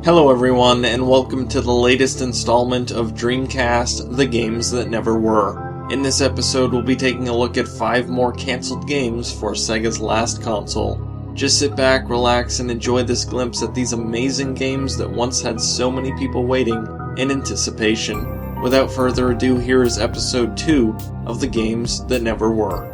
Hello everyone, and welcome to the latest installment of Dreamcast, the games that never were. In this episode, we'll be taking a look at 5 more cancelled games for Sega's last console. Just sit back, relax, and enjoy this glimpse at these amazing games that once had so many people waiting in anticipation. Without further ado, here is episode 2 of the games that never were.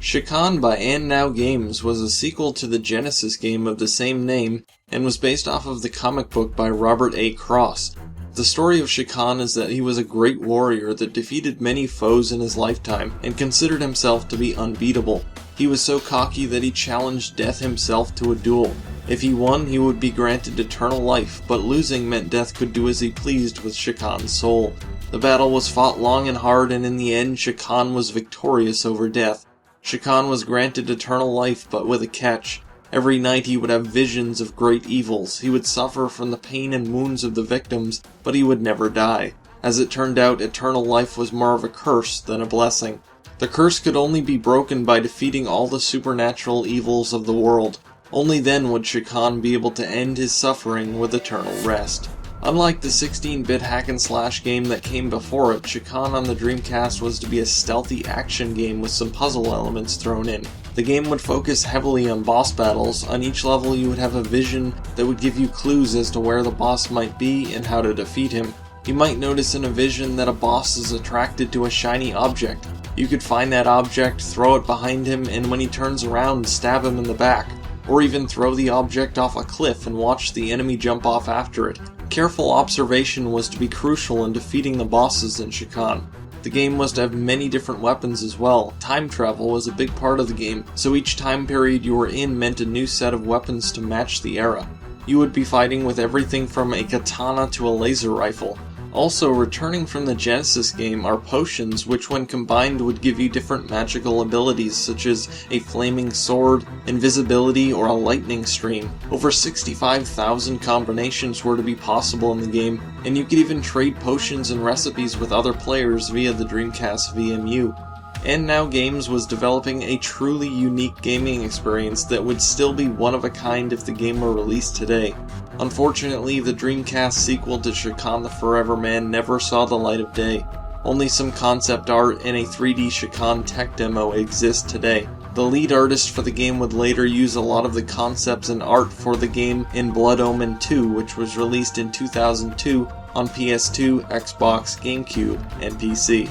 Shakan by And Now Games was a sequel to the Genesis game of the same name and was based off of the comic book by Robert A. Cross. The story of Shakan is that he was a great warrior that defeated many foes in his lifetime and considered himself to be unbeatable. He was so cocky that he challenged death himself to a duel. If he won, he would be granted eternal life, but losing meant death could do as he pleased with Shakan's soul. The battle was fought long and hard, and in the end, Shakan was victorious over death. Shakan was granted eternal life, but with a catch. Every night he would have visions of great evils. He would suffer from the pain and wounds of the victims, but he would never die. As it turned out, eternal life was more of a curse than a blessing. The curse could only be broken by defeating all the supernatural evils of the world. Only then would Shakan be able to end his suffering with eternal rest. Unlike the 16-bit hack-and-slash game that came before it, Shakan on the Dreamcast was to be a stealthy action game with some puzzle elements thrown in. The game would focus heavily on boss battles. On each level you would have a vision that would give you clues as to where the boss might be and how to defeat him. You might notice in a vision that a boss is attracted to a shiny object. You could find that object, throw it behind him, and when he turns around, stab him in the back. Or even throw the object off a cliff and watch the enemy jump off after it. Careful observation was to be crucial in defeating the bosses in Shakan. The game was to have many different weapons as well. Time travel was a big part of the game, so each time period you were in meant a new set of weapons to match the era. You would be fighting with everything from a katana to a laser rifle. Also, returning from the Genesis game are potions which when combined would give you different magical abilities such as a flaming sword, invisibility, or a lightning stream. Over 65,000 combinations were to be possible in the game, and you could even trade potions and recipes with other players via the Dreamcast VMU. And Now Games was developing a truly unique gaming experience that would still be one of a kind if the game were released today. Unfortunately, the Dreamcast sequel to Shakan the Forever Man never saw the light of day. Only some concept art and a 3D Shakan tech demo exist today. The lead artist for the game would later use a lot of the concepts and art for the game in Blood Omen 2, which was released in 2002 on PS2, Xbox, GameCube, and PC.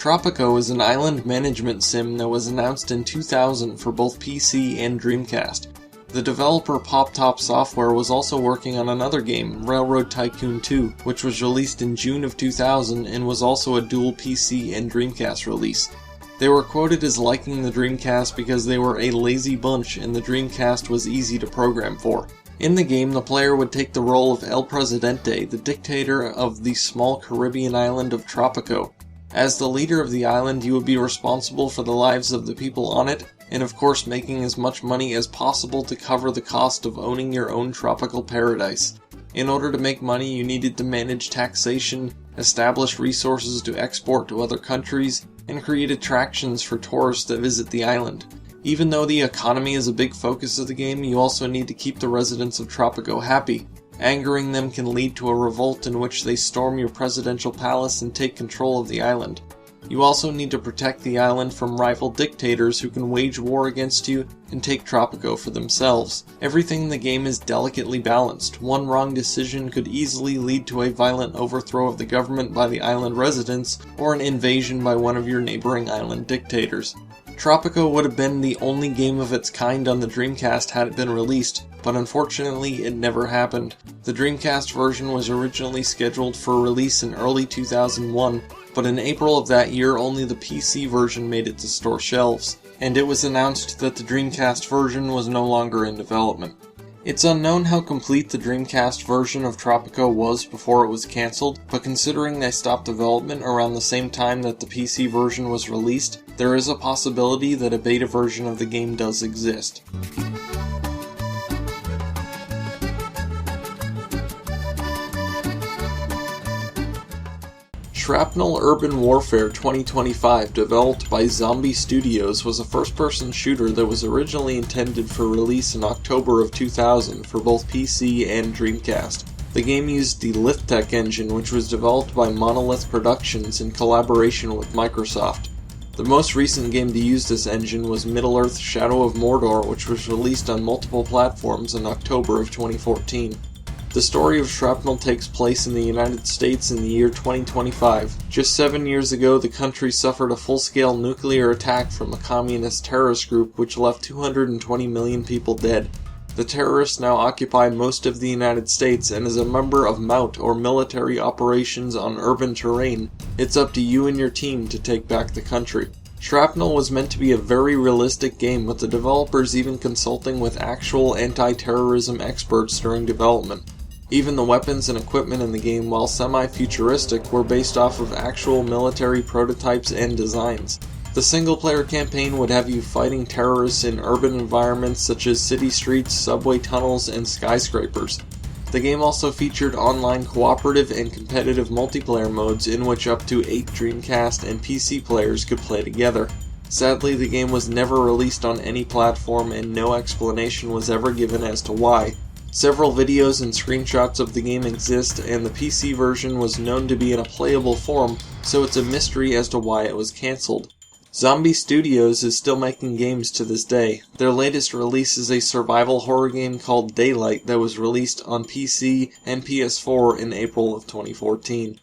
Tropico is an island management sim that was announced in 2000 for both PC and Dreamcast. The developer Pop Top Software was also working on another game, Railroad Tycoon 2, which was released in June of 2000 and was also a dual PC and Dreamcast release. They were quoted as liking the Dreamcast because they were a lazy bunch and the Dreamcast was easy to program for. In the game, the player would take the role of El Presidente, the dictator of the small Caribbean island of Tropico. As the leader of the island, you would be responsible for the lives of the people on it, and of course making as much money as possible to cover the cost of owning your own tropical paradise. In order to make money, you needed to manage taxation, establish resources to export to other countries, and create attractions for tourists that visit the island. Even though the economy is a big focus of the game, you also need to keep the residents of Tropico happy. Angering them can lead to a revolt in which they storm your presidential palace and take control of the island. You also need to protect the island from rival dictators who can wage war against you and take Tropico for themselves. Everything in the game is delicately balanced. One wrong decision could easily lead to a violent overthrow of the government by the island residents or an invasion by one of your neighboring island dictators. Tropico would have been the only game of its kind on the Dreamcast had it been released, but unfortunately it never happened. The Dreamcast version was originally scheduled for release in early 2001, but in April of that year only the PC version made it to store shelves, and it was announced that the Dreamcast version was no longer in development. It's unknown how complete the Dreamcast version of Tropico was before it was cancelled, but considering they stopped development around the same time that the PC version was released, there is a possibility that a beta version of the game does exist. Shrapnel Urban Warfare 2025, developed by Zombie Studios, was a first-person shooter that was originally intended for release in October of 2000 for both PC and Dreamcast. The game used the Lithtech engine, which was developed by Monolith Productions in collaboration with Microsoft. The most recent game to use this engine was Middle-earth: Shadow of Mordor, which was released on multiple platforms in October of 2014. The story of Shrapnel takes place in the United States in the year 2025. Just 7 years ago, the country suffered a full-scale nuclear attack from a communist terrorist group which left 220 million people dead. The terrorists now occupy most of the United States, and as a member of MOUT, or Military Operations on Urban Terrain, it's up to you and your team to take back the country. Shrapnel was meant to be a very realistic game, with the developers even consulting with actual anti-terrorism experts during development. Even the weapons and equipment in the game, while semi-futuristic, were based off of actual military prototypes and designs. The single-player campaign would have you fighting terrorists in urban environments such as city streets, subway tunnels, and skyscrapers. The game also featured online cooperative and competitive multiplayer modes in which up to 8 Dreamcast and PC players could play together. Sadly, the game was never released on any platform and no explanation was ever given as to why. Several videos and screenshots of the game exist, and the PC version was known to be in a playable form, so it's a mystery as to why it was cancelled. Zombie Studios is still making games to this day. Their latest release is a survival horror game called Daylight that was released on PC and PS4 in April of 2014.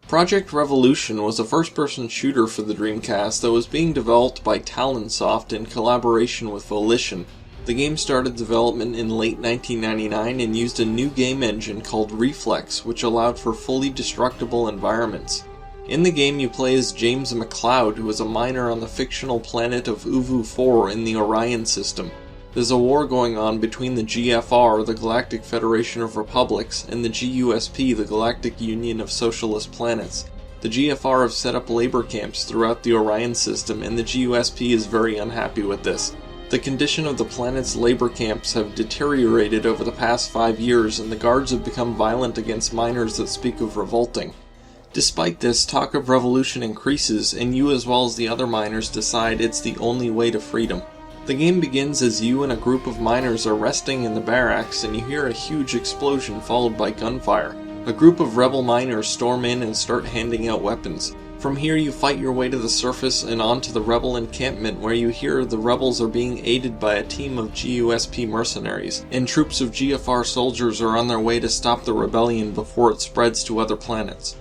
Project Revolution was a first-person shooter for the Dreamcast that was being developed by Talonsoft in collaboration with Volition. The game started development in late 1999 and used a new game engine called Reflex, which allowed for fully destructible environments. In the game, you play as James MacLeod, who is a miner on the fictional planet of Uvu 4 in the Orion system. There's a war going on between the GFR, the Galactic Federation of Republics, and the GUSP, the Galactic Union of Socialist Planets. The GFR have set up labor camps throughout the Orion system, and the GUSP is very unhappy with this. The condition of the planet's labor camps have deteriorated over the past 5 years, and the guards have become violent against miners that speak of revolting. Despite this, talk of revolution increases, and you as well as the other miners decide it's the only way to freedom. The game begins as you and a group of miners are resting in the barracks, and you hear a huge explosion followed by gunfire. A group of rebel miners storm in and start handing out weapons. From here you fight your way to the surface and onto the rebel encampment, where you hear the rebels are being aided by a team of GUSP mercenaries, and troops of GFR soldiers are on their way to stop the rebellion before it spreads to other planets.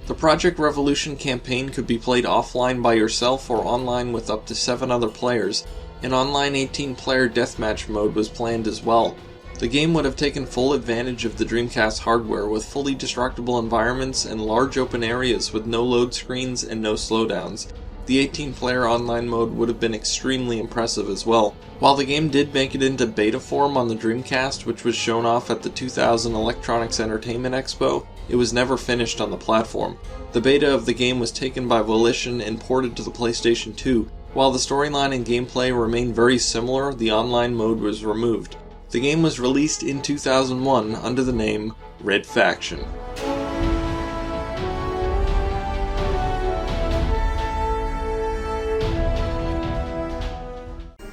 The Project Revolution campaign could be played offline by yourself or online with up to 7 other players. An online 18-player deathmatch mode was planned as well. The game would have taken full advantage of the Dreamcast hardware with fully destructible environments and large open areas with no load screens and no slowdowns. The 18-player online mode would have been extremely impressive as well. While the game did make it into beta form on the Dreamcast, which was shown off at the 2000 Electronics Entertainment Expo, it was never finished on the platform. The beta of the game was taken by Volition and ported to the PlayStation 2. While the storyline and gameplay remained very similar, the online mode was removed. The game was released in 2001 under the name Red Faction.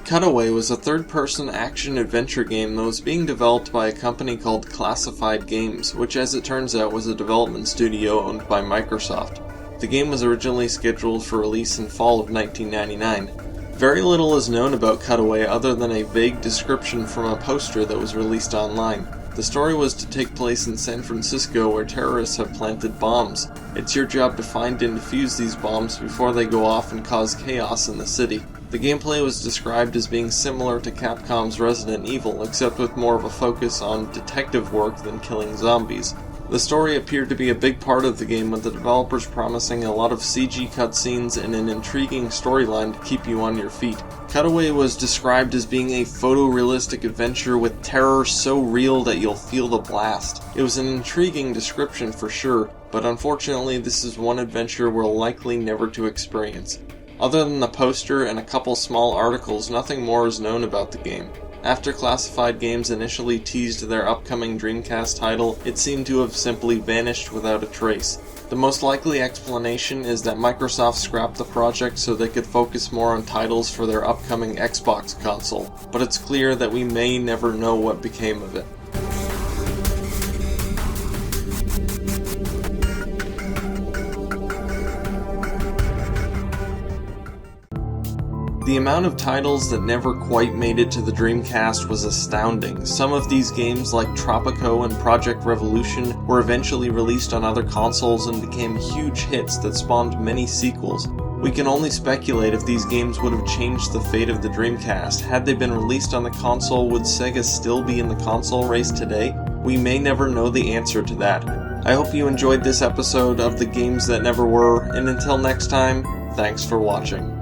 Cutaway was a third-person action-adventure game that was being developed by a company called Classified Games, which as it turns out was a development studio owned by Microsoft. The game was originally scheduled for release in fall of 1999. Very little is known about Cutaway other than a vague description from a poster that was released online. The story was to take place in San Francisco, where terrorists have planted bombs. It's your job to find and defuse these bombs before they go off and cause chaos in the city. The gameplay was described as being similar to Capcom's Resident Evil, except with more of a focus on detective work than killing zombies. The story appeared to be a big part of the game, with the developers promising a lot of CG cutscenes and an intriguing storyline to keep you on your feet. Cutaway was described as being a photorealistic adventure with terror so real that you'll feel the blast. It was an intriguing description for sure, but unfortunately this is one adventure we're likely never to experience. Other than the poster and a couple small articles, nothing more is known about the game. After Classified Games initially teased their upcoming Dreamcast title, it seemed to have simply vanished without a trace. The most likely explanation is that Microsoft scrapped the project so they could focus more on titles for their upcoming Xbox console, but it's clear that we may never know what became of it. The amount of titles that never quite made it to the Dreamcast was astounding. Some of these games, like Tropico and Project Revolution, were eventually released on other consoles and became huge hits that spawned many sequels. We can only speculate if these games would have changed the fate of the Dreamcast. Had they been released on the console, would Sega still be in the console race today? We may never know the answer to that. I hope you enjoyed this episode of The Games That Never Were, and until next time, thanks for watching.